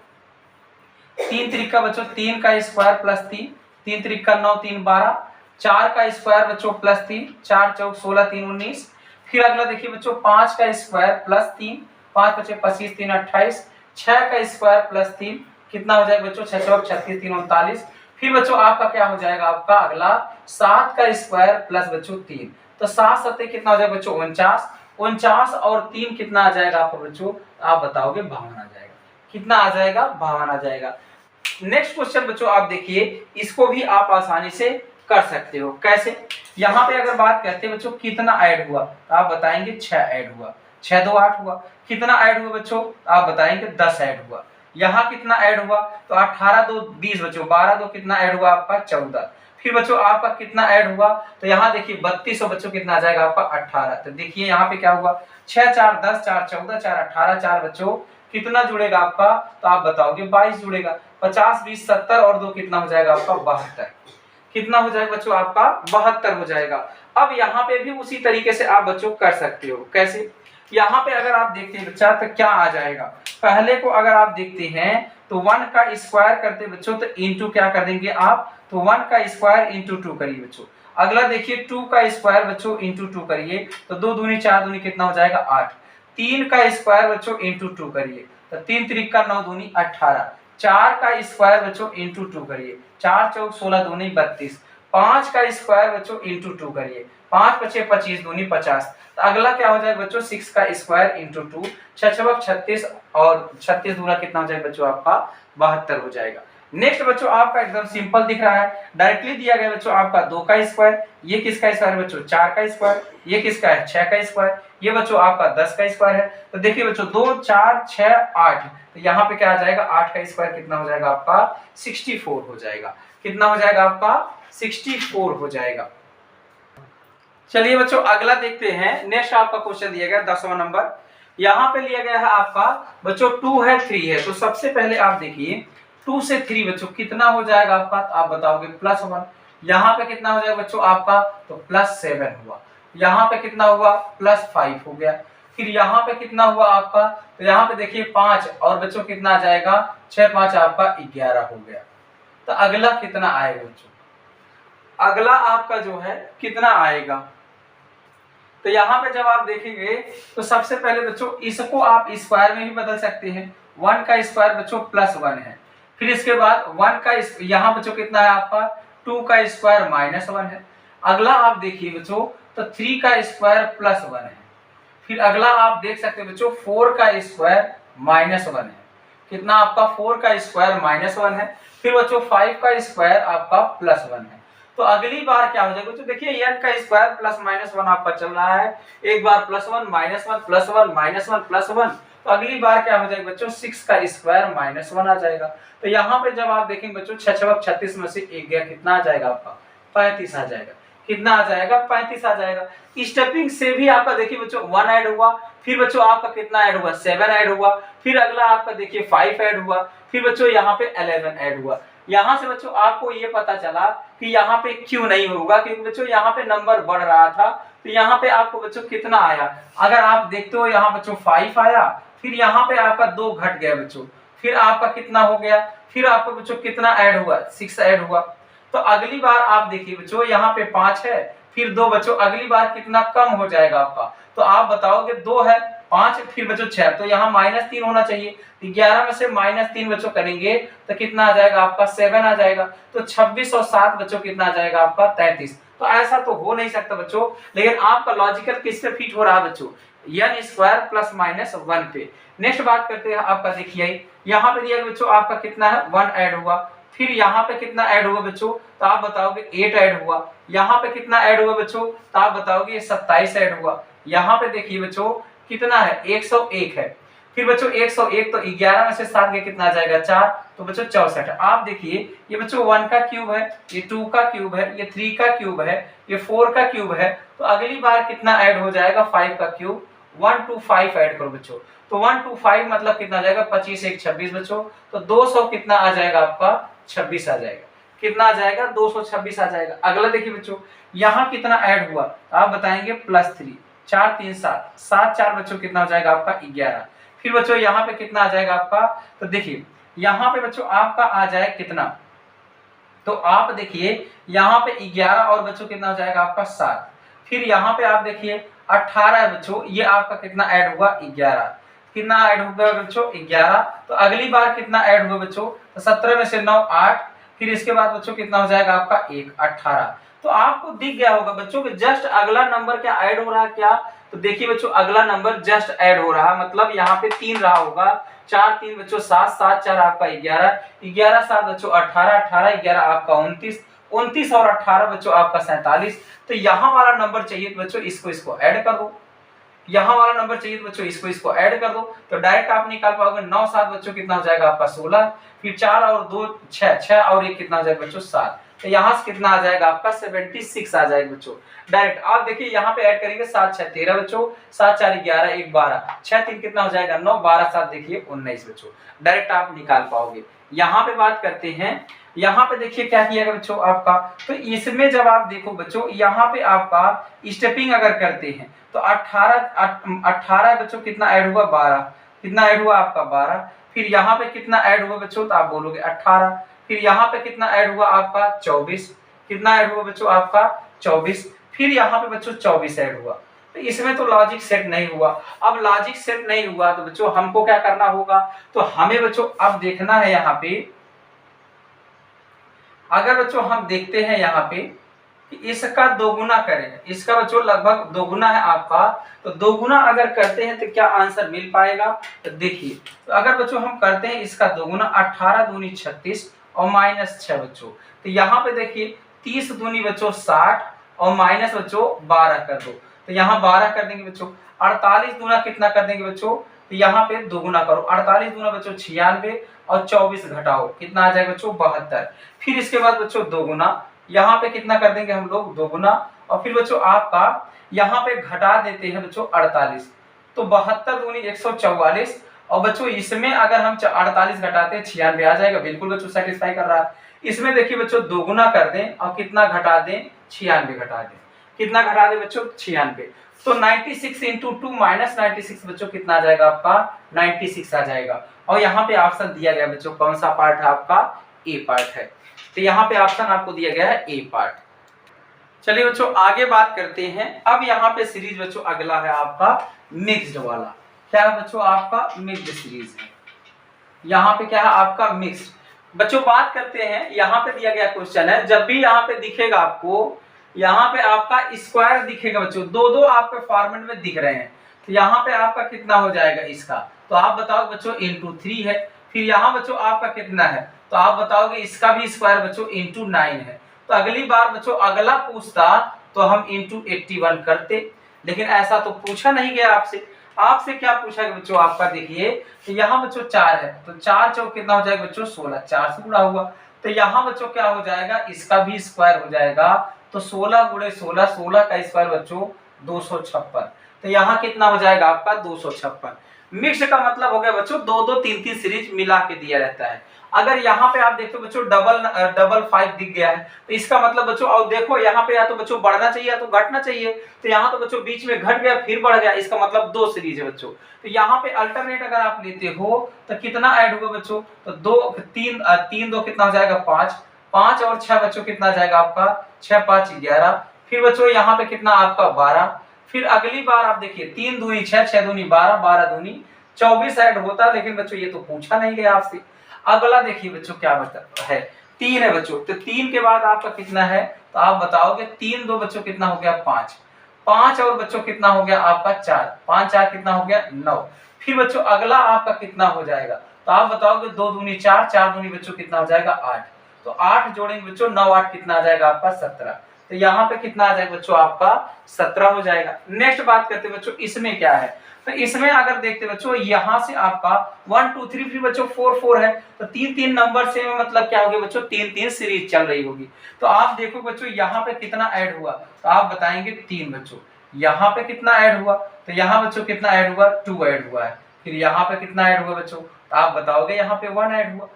3 त्रिका बच्चों 3 का स्क्वायर प्लस 3, 3 त्रिका 9 3 12, 4 का स्क्वायर बच्चों प्लस 3, 4 चौक 16 3 19। फिर अगला देखिए बच्चों 5 का स्क्वायर प्लस 3, 5 बच्चे 25 3 28, 6 का स्क्वायर प्लस 3, कितना हो जाएगा बच्चों 6 चौक 36 3 39। फिर बच्चों आपका क्या हो जाएगा आपका अगला 7 का स्क्वायर प्लस बच्चों 3, तो 7 7 कितना हो जाएगा बच्चों 49, 49 और 3 कितना आ जाएगा आपको बच्चों, आप बताओगे 52 आ जाएगा, कितना आ जाएगा 52 आ जाएगा। नेक्स्ट क्वेश्चन बच्चों आप देखिए, इसको भी आप आसानी से कर सकते हो। कैसे? यहाँ पे अगर बात करते हैं बच्चों कितना ऐड हुआ, तो आप बताएंगे 6 ऐड हुआ, 6 2 8 हुआ। कितना ऐड हुआ बच्चों, आप बताएंगे 10 ऐड हुआ। यहाँ कितना ऐड हुआ, तो 18 2 20 बच्चों, 12 2 कितना ऐड हुआ आपका 14। फिर बच्चों आपका कितना ऐड हुआ, तो यहाँ देखिए 32 और बच्चों कितना आ जाएगा आपका 18। तो देखिए यहाँ पे क्या हुआ 6 4 10 4 14 4 18 4 बच्चों कितना जुड़ेगा आपका, तो आप बताओगे 22 जुड़ेगा। 50 20 70 और 2 कितना हो जाएगा आपका 72, कितना हो जाएगा बच्चों आपका 72 हो जाएगा। अब यहाँ पे भी उसी तरीके से आप बच्चों कर सकते हो। कैसे? यहाँ पे अगर आप देखते हैं बच्चा तो क्या आ जाएगा, पहले को अगर आप देखते हैं तो 1 का स्क्वायर करते बच्चों तो इंटू क्या कर देंगे आप, तो 1 का स्क्वायर इंटू 2 करिए बच्चों। अगला देखिए 2 का स्क्वायर बच्चों इंटू 2 करिए, तो 2 दूनी 4 दूनी कितना हो जाएगा 8। 3 का स्क्वायर बच्चों इंटू 2 करिए, तो 3 त्रिका 9 दूनी 18। 4 का स्क्वायर बच्चों इंटू 2 करिए, 4 चौक 16 दूनी 32। 5 का स्क्वायर बच्चों इंटू 2 करिए, 5 बचे 25 दूनी 50। तो अगला क्या हो जाएगा बच्चों 6 का स्क्वायर इंटू 2, 6 छक 36 और 36 दूना कितना हो जाएगा बच्चों आपका 72 हो जाएगा। नेक्स्ट बच्चों आपका एकदम सिंपल दिख रहा है, डायरेक्टली दिया गया बच्चों आपका 2 का स्क्वायर, ये किसका स्क्वायर बच्चों 4 का स्क्वायर, ये किसका है 6 का स्क्वायर, ये बच्चों आपका 10 का स्क्वायर है। तो देखिए बच्चों 2 4 6 8, तो यहाँ पे क्या आ जाएगा 8 का स्क्वायर कितना हो जाएगा आपका 64 हो जाएगा, कितना हो जाएगा आपका 64 हो जाएगा। चलिए बच्चों अगला देखते हैं। नेक्स्ट आपका क्वेश्चन दिया गया 10वां नंबर, यहाँ पे लिया गया है आपका बच्चों 2 है 3 है। तो सबसे पहले आप देखिए 2 से 3 बच्चों कितना हो जाएगा आपका, तो आप बताओगे +1। यहाँ पे कितना हो जाएगा बच्चों आपका, तो +7 हुआ। यहाँ पे कितना हुआ +5 हो गया। फिर यहाँ पे कितना हुआ आपका, तो यहाँ पे देखिए 5 और बच्चों कितना आ जाएगा 6 5 आपका 11 हो गया। तो अगला कितना आएगा बच्चों, अगला आपका जो है कितना आएगा, तो यहाँ पे जब आप देखेंगे तो सबसे पहले बच्चों इसको आप स्क्वायर में भी बदल सकते हैं। 1 का स्क्वायर बच्चों +1 है। फिर इसके बाद 1 का यहाँ बच्चों कितना है आपका 2 का स्क्वायर -1 है। अगला आप देखिए बच्चों तो 3 का स्क्वायर +1 है। फिर अगला आप देख सकते हैं बच्चों 4 का स्क्वायर -1 है। कितना आपका 4 का स्क्वायर -1 है। फिर बच्चों 5 का स्क्वायर आपका +1 है। तो अगली बार क्या हो जाएगा बच्चों, देखिए n का स्क्वायर +-1 आपका चल रहा है, एक बार +1 -1 +1 -1 +1, तो अगली बार क्या हो जाएगा बच्चों 6 का स्क्वायर -1 आ जाएगा। तो यहाँ पे जब आप देखेंगे बच्चों 6 छक 36 में से 1 गया, कितना आ जाएगा आपका 35 आ जाएगा। कितना आ जाएगा 35 आ जाएगा। स्टेपिंग से भी आपका देखिए बच्चों 1 ऐड हुआ, फिर बच्चों आपका कितना ऐड हुआ 7 ऐड हुआ, फिर अगला आपका देखिए 5 ऐड हुआ, फिर बच्चों यहाँ पे 11 ऐड हुआ। यहाँ से बच्चों आपको ये पता चला कि यहाँ पे क्यों नहीं होगा, क्योंकि बच्चों यहाँ पे नंबर बढ़ रहा था। तो यहाँ पे आपको बच्चों कितना आया, अगर आप देखते हो यहाँ बच्चों 5 आया, फिर यहाँ पे आपका 2 घट गया बच्चों, फिर आपका कितना हो गया, फिर आपको बच्चों कितना ऐड हुआ 6 ऐड हुआ। तो अगली बार आप देखिए बच्चों यहाँ पे 5 है, फिर 2 बच्चों अगली बार कितना कम हो जाएगा आपका, तो आप बताओगे 2 है 5 फिर बच्चों 6, तो यहाँ -3 होना चाहिए। 11 में से -3 बच्चों करेंगे तो कितना आ जाएगा आपका 7 आ जाएगा। तो 26 और 7 बच्चों कितना आ जाएगा आपका 33। तो ऐसा तो हो नहीं सकता बच्चों, लेकिन आपका लॉजिकल किस पे फिट हो रहा है बच्चों, n स्क्वायर +-1 पे। नेक्स्ट बात करते हैं आपका, देखिए यहाँ पे दिया बच्चों आपका कितना है 1 ऐड हुआ, फिर यहाँ पे कितना ऐड हुआ बच्चों, तो आप बताओगे 8 ऐड हुआ। यहाँ पे कितना ऐड हुआ बच्चों, तो आप बताओगे 27 ऐड हुआ। यहाँ पे देखिए बच्चों कितना है 101 है। फिर बच्चों 101, तो 11 में से 7 गया कितना आ जाएगा 4, तो बच्चों 64। आप देखिए ये बच्चों 1 का क्यूब है, ये 2 का क्यूब है, ये 3 का क्यूब है, ये 4 का क्यूब है, तो अगली बार कितना ऐड हो जाएगा 5 का क्यूब, 1 2 5 ऐड करो बच्चों, तो 1 2 5 मतलब कितना आ जाएगा 25 1 26 बच्चों, तो 200 कितना आ जाएगा आपका 26 आ जाएगा, कितना आ जाएगा 226 आ जाएगा। अगला देखिए बच्चों यहाँ कितना ऐड हुआ, आप बताएंगे +3, 4 3 7, 7 4 बच्चों कितना हो जाएगा आपका 11। फिर बच्चों यहाँ पे कितना आ जाएगा आपका, तो देखिए यहाँ पे बच्चों आपका आ जाए कितना, तो आप देखिए यहाँ पे 11 और बच्चों कितना हो जाएगा आपका 7, फिर यहाँ पे आप देखिए 18 है बच्चों, ये आपका कितना ऐड हुआ 11, कितना ऐड होगा बच्चों 11, तो अगली बार कितना ऐड हुआ बच्चों, तो 17 में से 9 8, फिर इसके बाद बच्चों कितना हो जाएगा आपका 1 18। तो आपको दिख गया होगा बच्चों कि जस्ट अगला नंबर क्या ऐड हो रहा है क्या, तो देखिए बच्चों अगला नंबर जस्ट ऐड हो रहा है, मतलब यहाँ पे 3 रहा होगा, 4 3 बच्चों 7 7 4 आपका 11, 11 7 बच्चों 18, 18 11 आपका 29, 29 और 18 बच्चों आपका 47। तो यहाँ वाला नंबर चाहिए बच्चों इसको ऐड कर दो, यहाँ वाला नंबर चाहिए तो बच्चों इसको ऐड कर दो, तो डायरेक्ट आप निकाल पाओगे 9 7 बच्चों कितना हो जाएगा आपका 16, फिर 4 और 2 6, 6 और 1 कितना हो जाएगा बच्चों 7, तो यहाँ से कितना आ जाएगा आपका 76 आ जाएगा बच्चों। डायरेक्ट आप देखिए यहाँ पे ऐड करेंगे 7 6 13 बच्चों, 7 4 11 1 12, 6 3 कितना हो जाएगा 9, 12 7 देखिए 19 बच्चों, डायरेक्ट आप निकाल पाओगे। यहाँ पे बात करते हैं, यहाँ पे देखिए क्या किया गया बच्चों आपका, तो इसमें जब आप देखो बच्चों यहाँ पे आपका स्टेपिंग अगर करते हैं तो 18 बच्चों कितना ऐड हुआ 12, कितना ऐड हुआ आपका 12, फिर यहाँ पे कितना ऐड हुआ बच्चों, तो आप बोलोगे 18, फिर यहाँ पे कितना ऐड हुआ आपका 24, कितना ऐड हुआ बच्चों आपका 24, फिर यहाँ पे बच्चों 24 ऐड हुआ, तो इसमें तो लॉजिक सेट नहीं हुआ। अब लॉजिक सेट नहीं हुआ तो बच्चों हमको क्या करना होगा, तो हमें बच्चों अब देखना है यहाँ पे, अगर बच्चों हम देखते हैं यहाँ पे कि इसका दोगुना करें, इसका बच्चों लगभग दोगुना है आपका, तो दोगुना अगर करते हैं तो क्या आंसर मिल पाएगा, तो देखिए तो अगर बच्चों हम करते हैं इसका दोगुना 18 दूनी 36 और -6 बच्चों, तो यहाँ पे देखिए 30 दूनी बच्चों 60 और माइनस बच्चों 12 कर दो, तो यहाँ 12 कर देंगे बच्चों, 48 दूना कितना कर देंगे बच्चों, तो यहाँ पे दोगुना करो, 48 दूना बच्चों 96 और 24 घटाओ कितना आ जाएगा बच्चों 72, फिर इसके बाद बच्चों दोगुना, यहाँ पे कितना कर देंगे हम लोग दोगुना, और फिर बच्चों आपका यहाँ पे घटा देते हैं बच्चों 48, तो 72 दूनी 144, और बच्चों इसमें अगर हम 48 घटाते हैं 96 आ जाएगा, बिल्कुल बच्चों सेटिस्फाई कर रहा है। इसमें देखिए बच्चों दोगुना कर दें और कितना घटा दें 96 घटा दें, कितना घटा दें बच्चों 96, तो 96 इंटू 2 माइनस 96 बच्चों कितना आ जाएगा आपका 96 आ जाएगा, और यहाँ पे ऑप्शन दिया गया बच्चों कौन सा पार्ट है आपका ए पार्ट है, तो यहाँ पे ऑप्शन आपको दिया गया है ए पार्ट। चलिए बच्चों आगे बात करते हैं, अब यहाँ पे सीरीज बच्चों अगला है आपका मिक्स्ड वाला, क्या है बच्चों आपका मिक्स्ड सीरीज है, यहाँ पे क्या है आपका मिक्स्ड। बच्चों बात करते हैं, यहाँ पे दिया गया क्वेश्चन है, जब भी यहाँ पे दिखेगा आपको, यहाँ पे आपका स्क्वायर दिखेगा बच्चों, दो दो आपके फॉर्मेट में दिख रहे हैं, तो यहाँ पे आपका कितना हो जाएगा इसका, तो आप बताओ बच्चों इंटू 3 है, फिर यहाँ बच्चों आपका कितना है, तो आप बताओगे इसका भी स्क्वायर बच्चों इंटू 9 है, तो अगली बार बच्चों अगला पूछता तो हम इंटू 81 करते, लेकिन ऐसा तो पूछा नहीं गया आपसे। आपसे क्या पूछा गया बच्चों आपका, देखिए तो यहाँ बच्चों 4 है, तो 4 चौक कितना हो जाएगा बच्चों 16, 4 से गुणा हुआ, तो यहाँ बच्चों क्या हो जाएगा इसका भी स्क्वायर हो जाएगा, तो 16 गुणे 16, 16 का स्क्वायर बच्चों 256, तो यहाँ कितना हो जाएगा आपका 256। मिक्स का मतलब हो गया बच्चों दो दो तीन तीन सीरीज मिला के दिया रहता है। अगर यहाँ पे आप देखो बच्चों डबल 5 दिख गया है, तो इसका मतलब बच्चों और देखो यहाँ पे या तो बच्चों बढ़ना चाहिए या तो घटना चाहिए, तो यहाँ तो बच्चों बीच में घट गया फिर बढ़ गया, इसका मतलब 2 सीरीज है बच्चों। तो यहाँ पे अल्टरनेट अगर आप लेते हो तो कितना ऐड हुआ बच्चों, तो 2 3 2 कितना हो जाएगा 5, 5 और 6 बच्चों कितना आ जाएगा आपका 6 5 11, फिर बच्चों यहाँ पे कितना आपका 12, फिर अगली बार आप देखिए 3 दूनी 6, 6 दूनी 12, 12 दूनी 24 ऐड होता, लेकिन बच्चों ये तो पूछा नहीं गया आपसे। अगला देखिए बच्चों क्या बता है 3 है बच्चों, तो 3 के बाद आपका कितना है, तो आप बताओगे 3 2 बच्चों कितना हो गया 5, 5 और बच्चों कितना हो गया आपका 4, 5 4 कितना हो गया 9, फिर बच्चों अगला आपका कितना हो जाएगा, तो आप बताओगे 2 दूनी 4, 4 दूनी बच्चों कितना हो जाएगा 8, तो 8 जोड़ेंगे बच्चों 9 8 कितना आ जाएगा आपका 17, तो यहाँ पे कितना आ जाएगा बच्चों आपका 17 हो जाएगा। नेक्स्ट बात करते हैं बच्चों इसमें क्या है, तो इसमें अगर देखते बच्चों यहाँ से आपका 1 2 3 फिर बच्चों 4 4 है, तो 3 3 नंबर से मतलब क्या होगी बच्चों 3 3 सीरीज चल रही होगी। तो आप देखो बच्चों यहाँ पे कितना ऐड हुआ, तो आप बताएंगे 3 बच्चों। यहाँ पे कितना ऐड हुआ, तो यहाँ बच्चों कितना ऐड हुआ 2 ऐड हुआ है। फिर यहाँ पे कितना ऐड हुआ बच्चों, तो आप बताओगे यहाँ पे 1 ऐड हुआ।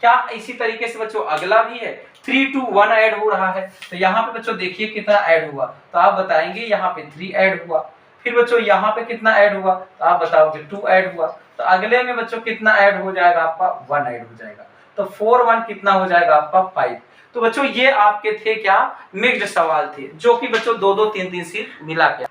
क्या इसी तरीके से बच्चों अगला भी है 3 2 1 ऐड हो रहा है, तो यहाँ पे बच्चों देखिए कितना ऐड हुआ, तो आप बताएंगे यहाँ पे 3 ऐड हुआ। फिर बच्चों यहाँ पे कितना ऐड हुआ, तो आप बताओगे 2 ऐड हुआ। तो अगले में बच्चों कितना ऐड हो जाएगा आपका 1 ऐड हो जाएगा। तो 4 1 कितना हो जाएगा आपका 5। तो बच्चों ये आपके थे क्या मिक्स्ड सवाल थे, जो कि बच्चों 2 2 3 3 से मिला के।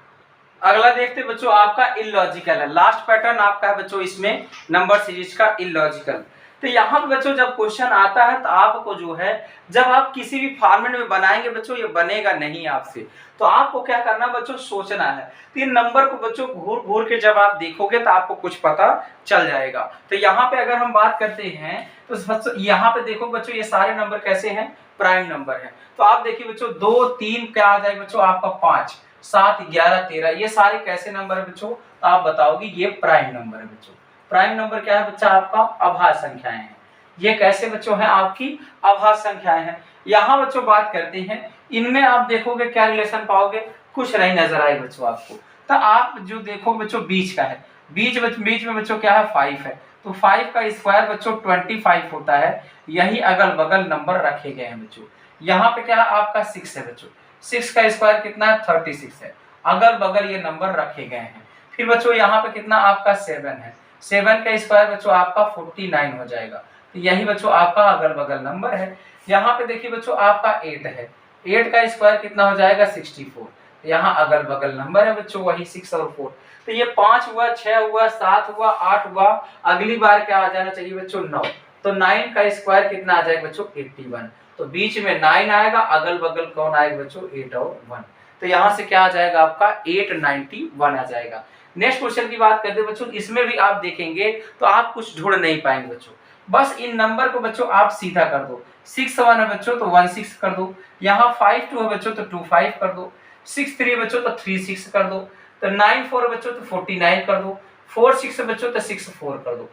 अगला देखते बच्चों आपका इलॉजिकल है। लास्ट पैटर्न आपका है बच्चों इसमें नंबर सीरीज का इलॉजिकल। तो यहाँ पे बच्चों जब क्वेश्चन आता है तो आपको जो है जब आप किसी भी फॉर्मेट में बनाएंगे बच्चों ये बनेगा नहीं आपसे, तो आपको क्या करना बच्चों सोचना है। तो ये नंबर को बच्चों घूर घूर के जब आप देखोगे तो आपको कुछ पता चल जाएगा। तो यहाँ पे अगर हम बात करते हैं तो बच्चों यहाँ पे देखो बच्चों ये सारे नंबर कैसे हैं, प्राइम नंबर है। तो आप देखिए बच्चों 2 3 क्या आ जाएगा बच्चों आपका 5 7 11 13, ये सारे कैसे नंबर है बच्चों, तो आप बताओगे ये प्राइम नंबर है बच्चों। प्राइम नंबर क्या है बच्चा आपका अभाज्य संख्याएं हैं। ये कैसे बच्चों हैं आपकी अभाज्य संख्याएं हैं। यहाँ बच्चों बात करते हैं इनमें आप देखोगे क्या रिलेशन पाओगे, कुछ नहीं नजर आए बच्चों आपको। तो आप जो देखो बच्चों बीच का है, बीच में बच्चों क्या है 5 है, तो 5 का स्क्वायर बच्चों 25 होता है। यही अगल बगल नंबर रखे गए हैं बच्चों। यहाँ पे क्या है आपका 6 है बच्चों, 6 का स्क्वायर कितना है 36 है। अगल बगल ये नंबर रखे गए हैं। फिर बच्चों यहाँ पे कितना आपका 7 है, 7 का स्क्वायर बच्चों आपका 49 हो जाएगा। तो यही बच्चों आपका अगल बगल नंबर है। यहाँ पे देखिए बच्चों आपका 8 है, 8 का स्क्वायर कितना हो जाएगा 64। यहाँ अगल बगल नंबर है बच्चों वही 6 और 4। तो ये 5 हुआ 6 हुआ 7 हुआ 8 हुआ। अगली बार क्या आ जाना चाहिए बच्चों 9। तो 9 का स्क्वायर कितना आ जाएगा बच्चों 81। तो बीच में 9 आएगा, अगल बगल कौन आएगा बच्चों 8 और 1। तो यहाँ से क्या आ जाएगा आपका 891 आ जाएगा। नेक्स्ट क्वेश्चन की बात करते हैं बच्चों, इसमें भी आप देखेंगे तो आप कुछ ढूंढ नहीं पाएंगे बच्चों। बस इन नंबर को बच्चों आप सीधा कर दो। 6 1 है बच्चों तो 1 6 कर दो। यहाँ 5 2 है बच्चों तो 2 5 कर दो। 6 3 बच्चों तो 3 6 कर दो। तो 9 4 बच्चों तो 49 कर दो। 4 6 बच्चों तो 6 4 कर दो।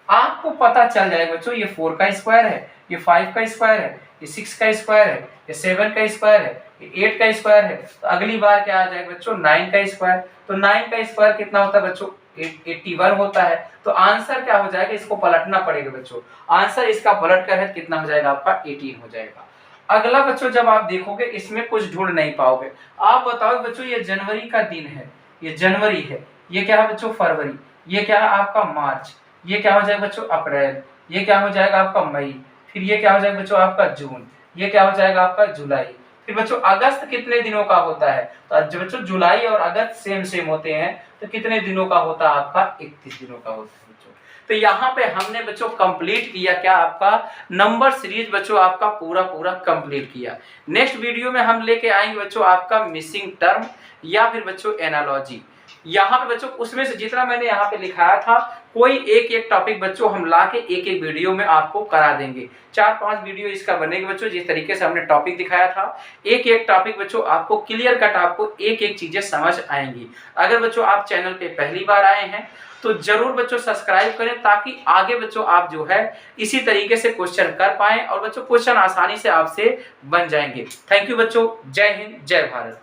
आपको पता चल जाएगा बच्चों ये 4 का स्क्वायर है, ये 5 का स्क्वायर है, ये 6 का स्क्वायर है, ये 7 का स्क्वायर है, ये 8 का स्क्वायर है। तो अगली बार क्या आ जाएगा बच्चों 9 का स्क्वायर। तो 9 का स्क्वायर कितना होता है बच्चों 81 होता है। तो आंसर क्या हो जाएगा, इसको पलटना पड़ेगा बच्चों। आंसर इसका पलट कर है कितना हो जाएगा आपका 18 हो जाएगा। अगला बच्चों जब आप देखोगे इसमें कुछ ढूंढ नहीं पाओगे। आप बताओ बच्चों ये जनवरी का दिन है, ये जनवरी है, ये क्या है बच्चों फरवरी, ये क्या है आपका मार्च, ये क्या हो जाएगा बच्चों अप्रैल, ये क्या हो जाएगा आपका मई, फिर ये क्या हो जाएगा बच्चों आपका जून, ये क्या हो जाएगा आपका जुलाई। फिर बच्चों अगस्त कितने दिनों का होता है, तो बच्चों जुलाई और अगस्त सेम होते हैं। तो कितने दिनों का होता है आपका 31 दिनों का होता है बच्चों। तो यहाँ पे हमने बच्चों कंप्लीट किया क्या आपका नंबर सीरीज बच्चों आपका पूरा कंप्लीट किया। नेक्स्ट वीडियो में हम लेके आएंगे बच्चों आपका मिसिंग टर्म या फिर बच्चों एनालॉजी। यहाँ पे बच्चों उसमें से जितना मैंने यहाँ पे लिखाया था कोई एक टॉपिक बच्चों हम ला के एक वीडियो में आपको करा देंगे। 4-5 वीडियो इसका बनेगा बच्चों। जिस तरीके से हमने टॉपिक दिखाया था एक टॉपिक बच्चों आपको क्लियर कट आपको एक चीजें समझ आएंगी। अगर बच्चों आप चैनल पे पहली बार आए हैं तो जरूर बच्चों सब्सक्राइब करें ताकि आगे बच्चों आप जो है इसी तरीके से क्वेश्चन कर पाएं और बच्चों क्वेश्चन आसानी से आपसे बन जाएंगे। थैंक यू बच्चों, जय हिंद जय भारत।